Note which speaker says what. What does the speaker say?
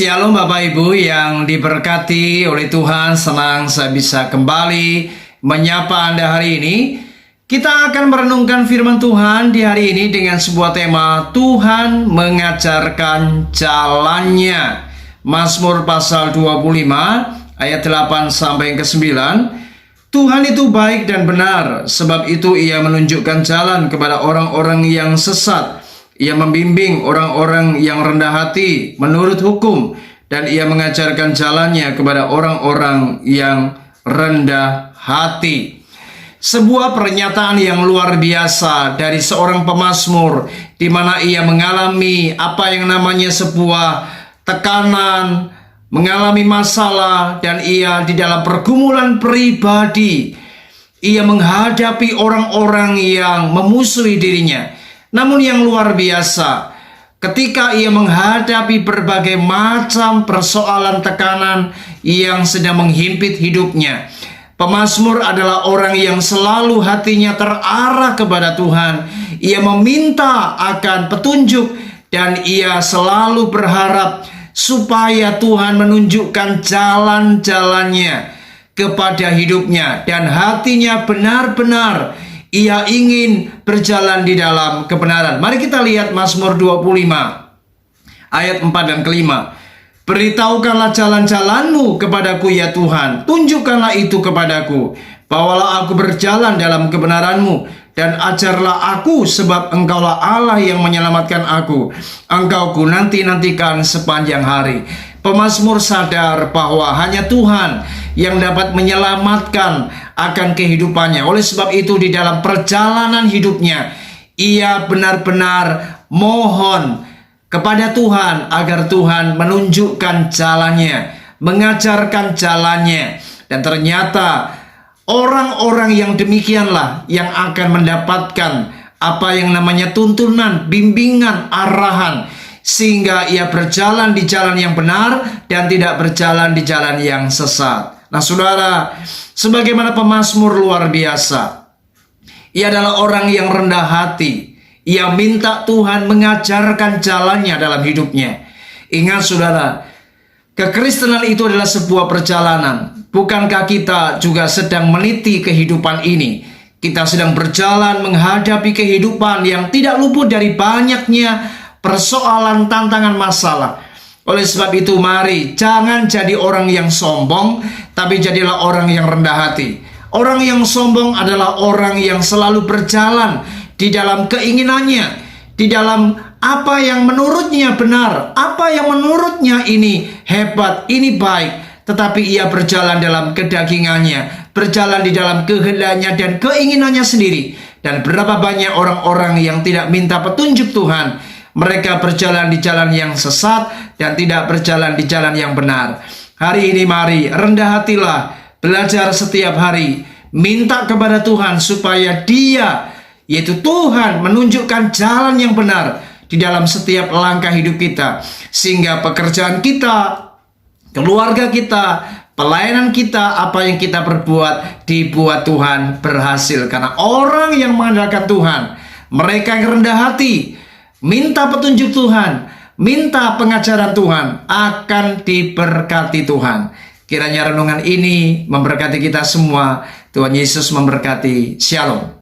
Speaker 1: Shalom Bapak Ibu yang diberkati oleh Tuhan, senang saya bisa kembali menyapa Anda hari ini. Kita akan merenungkan firman Tuhan di hari ini dengan sebuah tema Tuhan mengajarkan jalannya. Mazmur pasal 25 ayat 8 sampai ke 9. Tuhan itu baik dan benar, sebab itu Ia menunjukkan jalan kepada orang-orang yang sesat. Ia membimbing orang-orang yang rendah hati menurut hukum, dan Ia mengajarkan jalannya kepada orang-orang yang rendah hati. Sebuah pernyataan yang luar biasa dari seorang pemazmur, di mana ia mengalami apa yang namanya sebuah tekanan, mengalami masalah, dan ia di dalam pergumulan pribadi. Ia menghadapi orang-orang yang memusuhi dirinya. Namun yang luar biasa, ketika ia menghadapi berbagai macam persoalan tekanan yang sedang menghimpit hidupnya, pemazmur adalah orang yang selalu hatinya terarah kepada Tuhan. Ia meminta akan petunjuk dan ia selalu berharap supaya Tuhan menunjukkan jalan-jalannya kepada hidupnya, dan hatinya benar-benar ia ingin berjalan di dalam kebenaran. Mari kita lihat Mazmur 25 ayat 4 dan ke-5. Beritahukanlah jalan-jalanmu kepadaku ya Tuhan, tunjukkanlah itu kepadaku. Bawalah aku berjalan dalam kebenaranmu, dan ajarlah aku, sebab Engkaulah Allah yang menyelamatkan aku. Engkau ku nanti-nantikan sepanjang hari. Pemazmur sadar bahwa hanya Tuhan yang dapat menyelamatkan akan kehidupannya. Oleh sebab itu di dalam perjalanan hidupnya, ia benar-benar mohon kepada Tuhan agar Tuhan menunjukkan jalannya, mengajarkan jalannya. Dan ternyata orang-orang yang demikianlah yang akan mendapatkan apa yang namanya tuntunan, bimbingan, arahan, sehingga ia berjalan di jalan yang benar dan tidak berjalan di jalan yang sesat. Nah saudara, sebagaimana pemazmur luar biasa, ia adalah orang yang rendah hati. Ia minta Tuhan mengajarkan jalannya dalam hidupnya. Ingat saudara, kekristenan itu adalah sebuah perjalanan. Bukankah kita juga sedang meniti kehidupan ini? Kita sedang berjalan menghadapi kehidupan yang tidak luput dari banyaknya persoalan, tantangan, masalah. Oleh sebab itu mari jangan jadi orang yang sombong, tapi jadilah orang yang rendah hati. Orang yang sombong adalah orang yang selalu berjalan di dalam keinginannya, di dalam apa yang menurutnya benar, apa yang menurutnya ini hebat, ini baik, tetapi ia berjalan dalam kedagingannya, berjalan di dalam kehendaknya dan keinginannya sendiri. Dan berapa banyak orang-orang yang tidak minta petunjuk Tuhan, mereka berjalan di jalan yang sesat dan tidak berjalan di jalan yang benar. Hari ini mari rendah hatilah, belajar setiap hari, minta kepada Tuhan supaya Dia, yaitu Tuhan, menunjukkan jalan yang benar di dalam setiap langkah hidup kita, sehingga pekerjaan kita, keluarga kita, pelayanan kita, apa yang kita perbuat dibuat Tuhan berhasil. Karena orang yang mengandalkan Tuhan, mereka yang rendah hati, minta petunjuk Tuhan, minta pengajaran Tuhan, akan diberkati Tuhan. Kiranya renungan ini memberkati kita semua. Tuhan Yesus memberkati. Shalom.